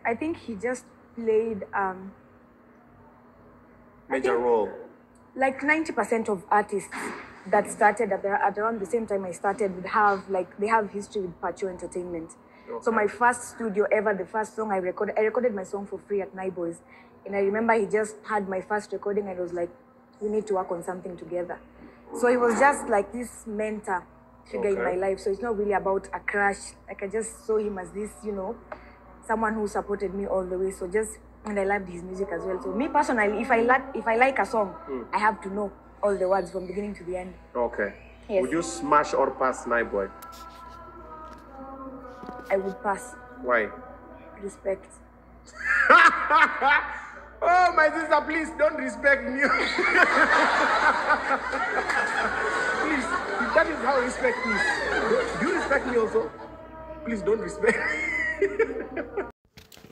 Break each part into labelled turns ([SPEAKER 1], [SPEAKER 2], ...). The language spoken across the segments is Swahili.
[SPEAKER 1] I think he just played
[SPEAKER 2] major role.
[SPEAKER 1] Like 90% of artists that started at around the same time I started would have they have history with Pacho Entertainment. Okay. So my first studio ever, the first song I recorded my song for free at Naiboys. And I remember he just had my first recording and was like, we need to work on something together. So he was just like this mentor figure in my life. So it's not really about a crush. Like I just saw him as this, someone who supported me all the way. So and I loved his music as well. So me personally, if I like a song, I have to know all the words from beginning to the end.
[SPEAKER 2] Okay.
[SPEAKER 1] Yes.
[SPEAKER 2] Would you smash or pass Naiboy?
[SPEAKER 1] I would pass.
[SPEAKER 2] Why?
[SPEAKER 1] Respect.
[SPEAKER 2] Oh, my sister, please don't respect me. Please, if that is how respect is. Do you respect me also? Please don't respect me.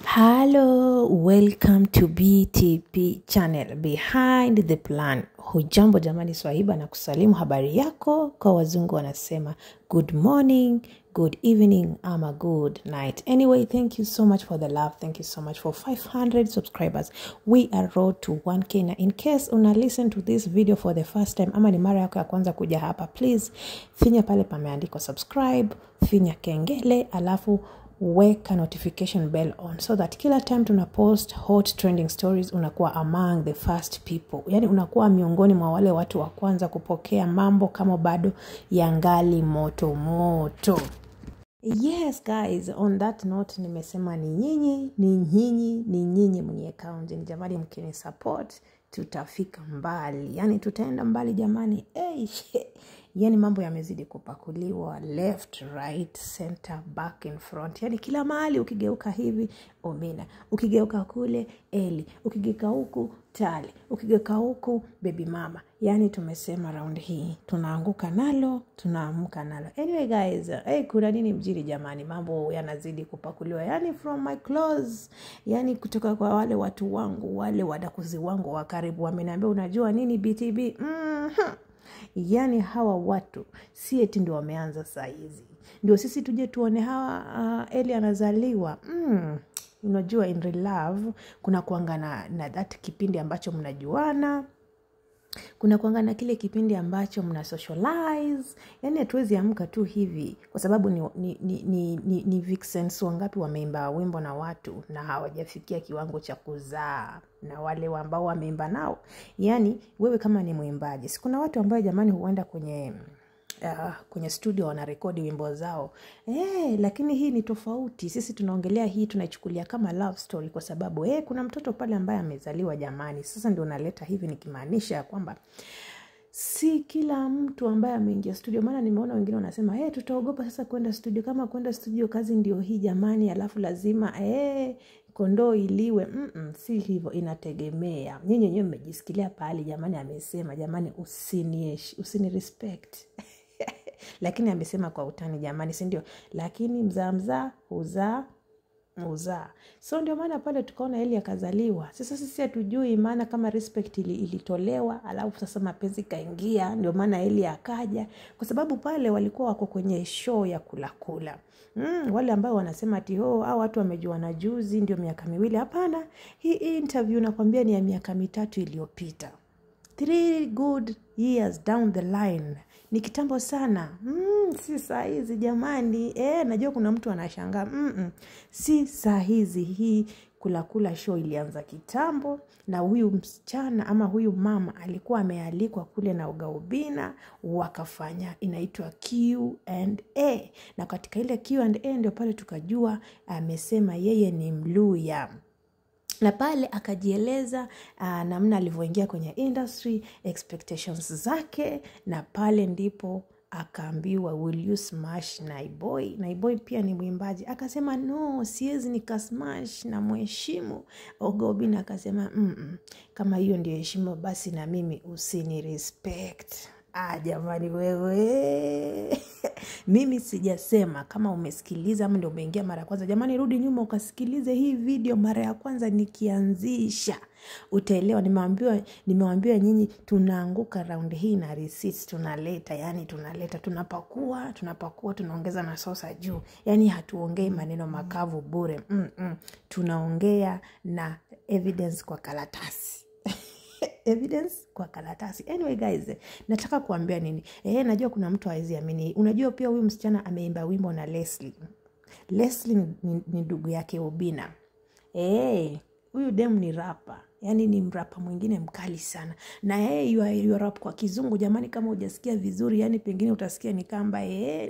[SPEAKER 3] Hello, welcome to BTP channel, Behind the Plan. Hujambo jamani, Swahiba na kusalimu, habari yako? Kwa wazungu wanasema good morning, good evening, ama good night. Anyway, thank you so much for the love. Thank you so much for 500 subscribers. We are road to 1K. Na in case una listen to this video for the first time, ama ni mara yako ya kwanza kuja hapa, please finya pale pameandikwa subscribe, finya kengele, alafu weka notification bell on, so that kila time tuna post hot trending stories unakuwa among the first people. Yani unakuwa miongoni mwa wale watu wa kwanza kupokea mambo kama bado yangali moto moto. Yes guys, on that note nimesema ni nyinyi mwenye account. Ni jamani, mkini support tutafika mbali. Yani tutaenda mbali jamani. Yani mambo yamezidi kupakuliwa left, right, center, back and front. Yani kila mahali ukigeuka hivi Omina, ukigeuka kule Eli, ukigeuka huku Tali, ukigeuka huku baby mama. Yani tumesema round hii tunaanguka nalo, tunaamuka nalo. Anyway guys, kuna nini mjiri jamani? Mambo yanazidi kupakuliwa. Yani from my close, yani kutoka kwa wale watu wangu, wale wadakuzi wangu wa karibu, wameniambia unajua nini BTB? Yani hawa watu si eti ndio wameanza saa hizi, ndio sisi tuje tuone hawa Eli anazaliwa. Unajua in real love kuna kuanga na that kipindi ambacho mnajuana, kuna kuanga na kile kipindi ambacho mna socialize. Yani hatuwezi amka tu hivi kwa sababu ni vixens wangapi wameimba wimbo na watu na hawajafikia kiwango cha kuzaa na wale ambao wameimba nao. Yani wewe kama ni mwimbaji, sikuna watu ambao jamani huenda kwenye studio wanarekodi wimbo zao. Lakini hii ni tofauti. Sisi tunaongelea hii, tunaichukulia kama love story kwa sababu kuna mtoto pale ambaye amezaliwa jamani. Sasa ndio naleta hivi nikimaanisha kwamba si kila mtu ambaye ameingia studio. Maana nimeona wengine wanasema tutaogopa sasa kwenda studio. Kama kwenda studio kazi ndio hii jamani, alafu lazima kondoo iliwe. Si hivyo, inategemea. Nyinyi mmejisikilia pale jamani amesema jamani usini respect. Lakini amesema kwa utani jamani, si ndio? Lakini mzaa uzaa. So ndio maana pale tukaona Eli akazaliwa. Sasa sisi hatujui maana kama respect ilitolewa, alafu sasa mapenzi kaingia, ndio maana Eli akaja. Kwa sababu pale walikuwa wako kwenye show ya kula. Wale ambao wanasema ati hao watu wamejuana juzi ndio miaka 2. Hapana, hii interview nakwambia ni ya miaka 3 iliyopita. 3 good years down the line. Ni kitambo sana. Si saa hizi jamani. Najua kuna mtu anashangaa. Si saa hizi. Hii kula show ilianza kitambo, na huyu msichana ama huyu mama alikuwa amealikwa kule na Ugaubina, wakafanya inaitwa Q&A. Na katika ile Q&A ndio pale tukajua amesema yeye ni Mluya. Na pale akajieleza namna alivyoingia kwenye industry, expectations zake, na pale ndipo akaambiwa will you smash Naiboy? Naiboy pia ni mwimbaji. Akasema no, siwezi nikasmash na mheshimu. Ogobina akasema kama hiyo ndio heshima basi na mimi usini respect. Jamani wewe. Mimi sijasema kama umesikiliza ama ndio umeingia mara ya kwanza. Jamani rudi nyuma ukasikilize hii video mara ya kwanza nikianzisha. Utaelewa. Nimewaambia nyinyi tunaanguka round hii na receipts tunaleta. Yani tunapakua, tunaongeza na sosa juu. Yani hatuongei maneno makavu bure. Tunaongea na evidence kwa karatasi. Evidence kwa karatasi. Anyway guys, nataka kuambia nini? Najua kuna mtu hawezi amini. Unajua pia huyu msichana ameimba wimbo na Leslie. Leslie ni ndugu yake Obina. Huyu dem ni rapper. Yani ni mrapa mwingine mkali sana. Na you rap kwa kizungu jamani kama hujasikia vizuri. Yani pengine utasikia ni kamba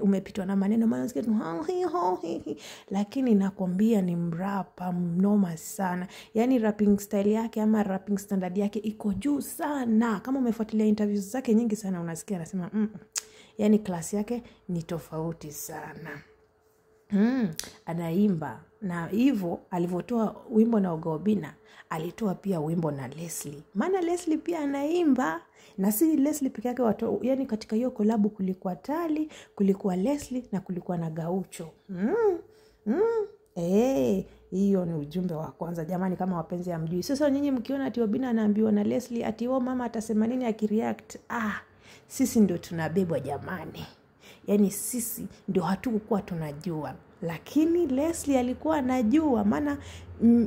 [SPEAKER 3] umepitwa na maneno. Maana unasikia tu lakini nakwambia ni mrapa mnoma sana. Yani rapping style yake ama rapping standard yake iko juu sana. Kama umefuatilia interviews zake nyingi sana unasikia anasema yani class yake ni tofauti sana. Anaimba na hivyo alivyotoa wimbo na Obina alitoa pia wimbo na Leslie. Maana Leslie pia anaimba na si Leslie peke yake yani katika hiyo collab kulikuwa Tali, kulikuwa Leslie na kulikuwa na Gaucho. Hiyo ni ujumbe wa kwanza jamani kama wapenzi hamjui. Sasa nyinyi mkiona ati Obina anaambiwa na Leslie ati mama atasema nini akireact? Sisi ndio tunabebwa jamani. Yani sisi ndio hatukuwa tunajua. Lakini Leslie alikuwa anajua. Maana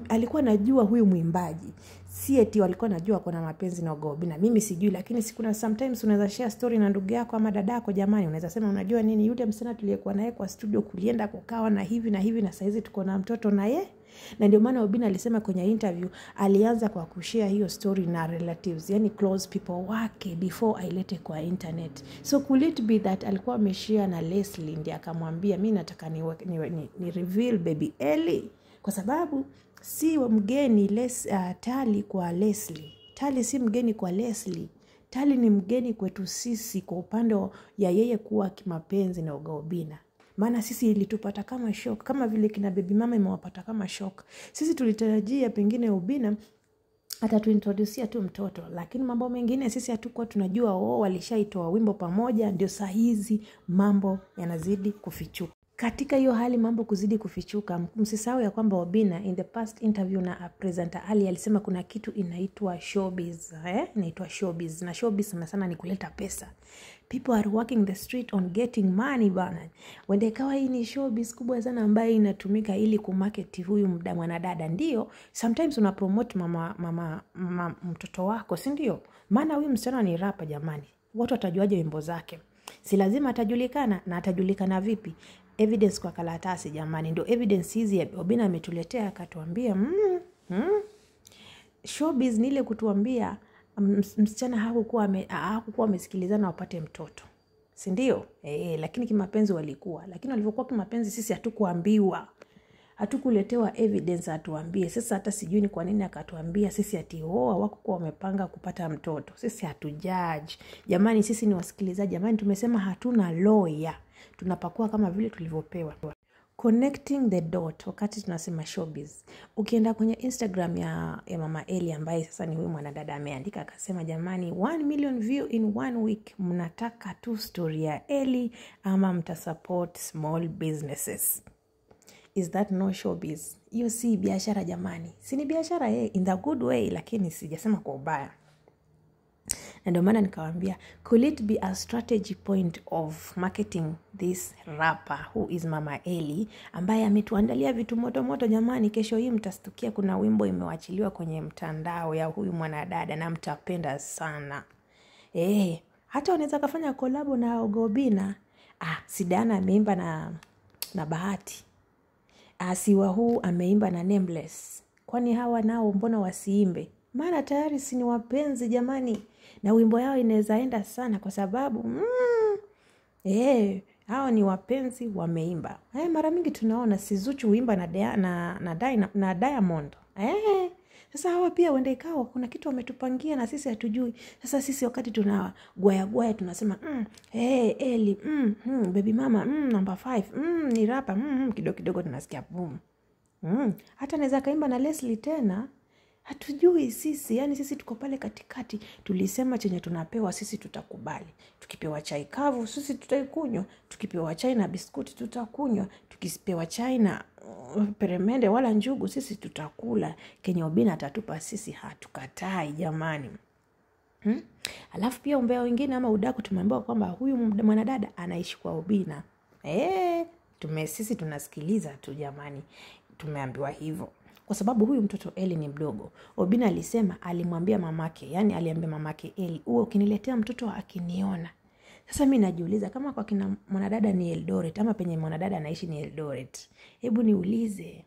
[SPEAKER 3] alikuwa anajua huyu mwimbaji. Si eti walikuwa anajua kuna mapenzi na Obina. Mimi sijui lakini sikuna sometimes unaweza share story na ndugu yako ama dadako jamani. Unaweza sema unajua nini yule msichana tuliyekuwa naye kwa studio kulienda kukawa na hivi na hivi na saizi tuko na mtoto na ye. Na ndio maana Obina alisema kwenye interview alianza kwa kushare hiyo story na relatives, yani close people wake before ailete kwa internet. So could it be that alikuwa ameshare na Leslie ndiye akamwambia mimi nataka ni reveal baby Ellie kwa sababu si mgeni Tali kwa Leslie. Tali si mgeni kwa Leslie. Tali ni mgeni kwetu sisi kwa upande ya yeye kuwa kimapenzi na Obina. Maana sisi ilitupata kama shock. Kama vile kina baby mama imewapata kama shock. Sisi tulitarajia pengine Obina atatuintroducia tu mtoto. Lakini mambo mengine sisi hatukuwa tunajua walishaitoa wimbo pamoja. Ndio saa hizi mambo yanazidi kufichuka. Katika hiyo hali mambo kuzidi kufichuka, msisahau ya kwamba Obina in the past interview na presenter Ali alisema kuna kitu inaitwa showbiz. Inaitwa showbiz. Na showbiz sana ni kuleta pesa. People are working the street on getting money bana. Wende kawa hii ni showbiz kubwa sana ambayo inatumika ili kumarket huyu mwanadada. Ndio, sometimes unapromote mama mtoto wako, si ndio? Maana huyu msichana ni rapper jamani. Watu watajuaje wimbo zake? Si lazima atajulikana na atajulikana vipi? Evidence kwa karatasi jamani. Ndio evidence hizi Obina ametuletea akatuambia showbiz ni ile kutuambia msichana hakukuwa amesikilizana wapate mtoto. Si ndio? Lakini kimapenzi walikuwa. Lakini walivyokuwa kimapenzi sisi hatukuambiwa. Hatukuletewa evidence atuambie. Sasa hata sijui ni kwa nini akatuambia sisi ati hawakuwa wamepanga kupata mtoto. Sisi hatujudge. Jamani sisi ni wasikilizaji. Jamani tumesema hatuna lawyer. Tunapakua kama vile tulivyopewa. Connecting the dot wakati tunasema showbiz. Ukienda kwenye Instagram ya mama Ellie ambaye sasa ni huyu mwanadada ameandika akasema jamani 1 million view in 1 week. Mnataka tu story ya Ellie ama mtasupport small businesses. Is that no showbiz? Hiyo si biashara jamani. Si ni biashara in the good way lakini sijasema kwa ubaya. Na ndio maana nikawaambia could it be a strategy point of marketing this rapper who is Mama Ellie ambaye ametuandalia vitu moto jamani. Kesho hii mtastukia kuna wimbo imewachiliwa kwenye mtandao ya huyu mwanadada na mtapenda sana. Hata wanaweza kufanya collab na Obina. Sidana ameimba na Bahati. Siwa huu ameimba na Nameless. Kwani hawa nao mbona wasiimbe? Maana tayari si ni wapenzi jamani. Na wimbo yao inaweza enda sana kwa sababu hao ni wapenzi wameimba. Mara mingi tunaona si Zuchu huimba na Diamond. Sasa hawa pia wende ikawa kuna kitu wametupangia na sisi hatujui. Sasa sisi wakati tunagwaya tunasema Ellie baby mama number 5 ni rapper kidogo tunasikia boom. Hata naweza kaimba na Leslie tena. Hatujui sisi, yani sisi tuko pale katikati. Tulisema chenye tunapewa sisi tutakubali. Tukipewa chai kavu sisi tutaikunywa, tukipewa chai na biskuti tutakunywa, tukipewa chai na peremende wala njugu sisi tutakula. Kenye Obina atatupa sisi hatukatai jamani. Alafu pia umbea wengine ama udaku tumeambiwa kwamba huyu mwanadada anaishi kwa Obina. Sisi tunasikiliza tu jamani. Tumeambiwa hivyo. Kwa sababu huyu mtoto Eli ni mdogo. Obina alisema alimwambia mamake, yani aliambia mamake Eli, ukiniletea mtoto akiniona. Sasa mimi najiuliza kama kwa kina mwanadada ni Eldoret ama penye mwanadada anaishi ni Eldoret. Hebu niulize,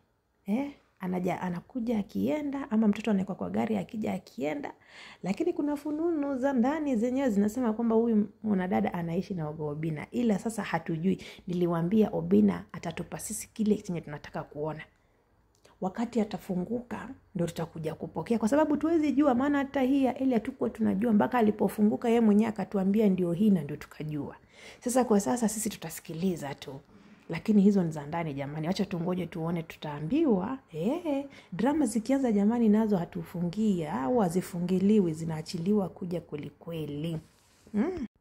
[SPEAKER 3] anakuja akienda ama mtoto anaekwa kwa gari akija akienda? Lakini kuna fununu za ndani zenyewe zinasema kwamba huyu mwanadada anaishi na Obina. Ila sasa hatujui. Niliwaambia Obina atatupa sisi kile chenye tunataka kuona. Wakati atafunguka ndio tutakuja kupokea, kwa sababu tuwezi jua, maana hata hii ya Eli hatukuwa tunajua mpaka alipofunguka yeye mwenyewe akatuambia ndio hii na ndio tukajua. Sasa kwa sasa sisi tutasikiliza tu. Lakini hizo ni za ndani jamani. Acha tungoje tuone, tutaambiwa. Drama zikianza jamani nazo hatufungia au hazifungiliwi, zinaachiliwa kuja kweli.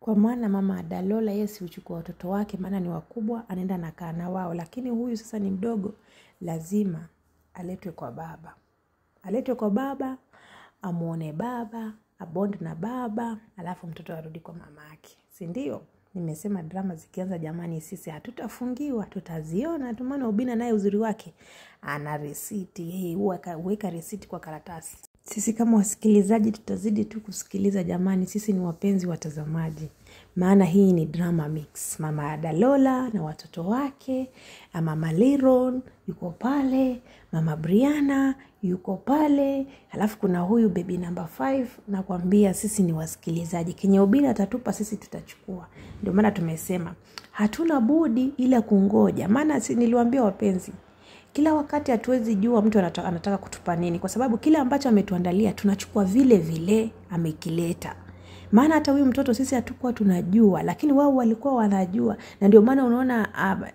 [SPEAKER 3] Kwa maana mama Dalola yesi uchukua watoto wake, maana ni wakubwa, anaenda na kaa na wao. Lakini huyu sasa ni mdogo, lazima aletwe kwa baba, amuone baba, abond na baba, alafu mtoto arudi kwa mamake. Si ndio? Nimesema drama zikianza jamani sisi hatutafungiwa, tutaziona. Maana Obina naye uzuri wake ana risiti. Weka risiti kwa karatasi. Sisi kama wasikilizaji tutazidi tu kusikiliza jamani. Sisi ni wapenzi watazamaji. Maana hii ni drama mix. Mama Dalola na watoto wake, Mama Liron yuko pale, Mama Brianna yuko pale, alafu kuna huyu baby number 5. Nakwambia sisi ni wasikilizaji. Kenye Obina atatupa sisi tutachukua. Ndio maana tumesema hatuna budi ila kungoja. Maana niliwaambia wapenzi, kila wakati hatuwezi jua mtu anataka kutupa nini, kwa sababu kila ambacho ametuandalia tunachukua vile amekileta. Maana hata huyu mtoto sisi hatukuwa tunajua, lakini wao walikuwa wanajua. Na ndio maana unaona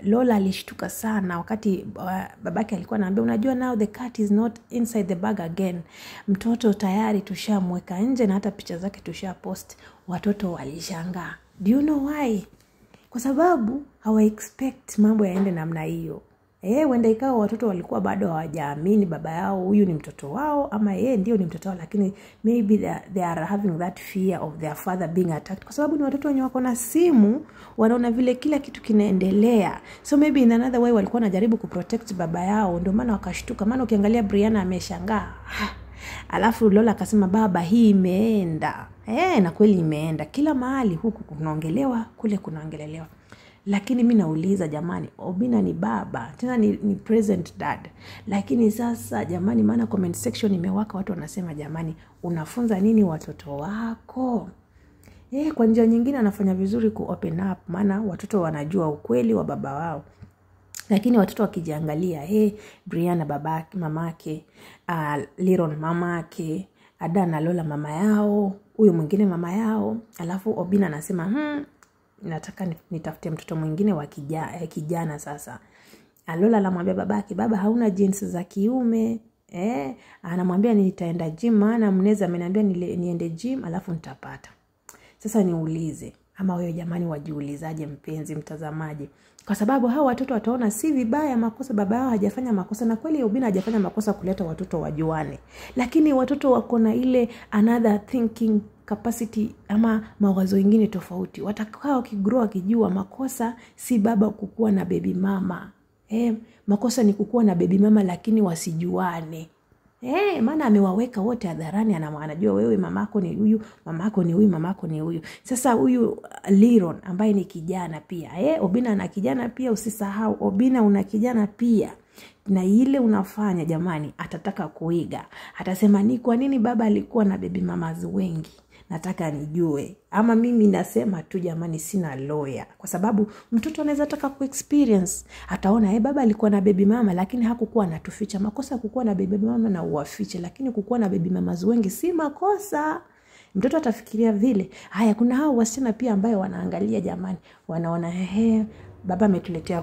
[SPEAKER 3] Lola alishtuka sana wakati babake alikuwa anaambia, unajua now the cat is not inside the bag again. Mtoto tayari tushamweka nje na hata picha zake tushapost. Watoto walishangaa. Do you know why? Kwa sababu hawa expect mambo yaende namna hiyo. Wenda ikawa watoto walikuwa bado hawajaamini baba yao huyu ni mtoto wao ama ndio ni mtoto wao, lakini maybe they are having that fear of their father being attacked, kwa sababu ni watoto wenye wako na simu, wanaona vile kila kitu kinaendelea. So maybe in another way walikuwa wanajaribu kuprotect baba yao, ndio maana wakashtuka. Maana ukiangalia Brianna ameshangaa. Alafu Lola akasema baba hii imeenda. Na kweli imeenda. Kila mahali huku kunaongelewa, kule kunaongelelewa. Lakini mimi nauliza jamani, Obina ni baba, tena ni present dad. Lakini sasa jamani, maana comment section imewaka, watu wanasema jamani, unafunza nini watoto wako? Kwa njia nyingine anafanya vizuri ku open up, maana watoto wanajua ukweli wa baba wao. Lakini watoto wakijiangalia, Brianna babake, mamake, Liron mamake, Ada na Lola mama yao, huyu mwingine mama yao, alafu Obina anasema nataka nitafute mtoto mwingine wa kijana sasa. Lola anamwambia babake, baba hauna jeans za kiume. Anamwambia nitaenda gym, maana mneza ameniambia niende gym alafu nitapata. Sasa niulize, ama wewe jamani wajiulizaje mpenzi mtazamaji? Kwa sababu hao watoto wataona si vibaya makosa, baba yao hajafanya makosa, na kweli Obina hajafanya makosa kuleta watoto wajuane. Lakini watoto wako na ile another thinking capacity ama mawazo mengine tofauti. Watakao wakigrow wakijua makosa si baba kukua na baby mama. Makosa ni kukua na baby mama lakini wasijuane. Maana amewaweka wote hadharani, anajua wewe mamako ni huyu, mamako ni huyu, mamako ni huyu. Sasa huyu Liron ambaye ni kijana pia. Obina ana kijana pia, usisahau Obina una kijana pia. Na ile unafanya jamani atataka kuiga. Atasema ni kwa nini baba alikuwa na baby mamas wengi? Nataka nijue. Ama mimi nasema tu jamani sina lawyer. Kwa sababu mtoto anaweza taka kuexperience. Ataona baba alikuwa na baby mama lakini hakukuwa anatuficha. Makosa kukuwa na baby mama na uwafiche, lakini kukuwa na baby mamas wengi si makosa. Mtoto atafikiria vile. Kuna hao wasichana pia ambayo wanaangalia jamani. Wanaona baba ametuletea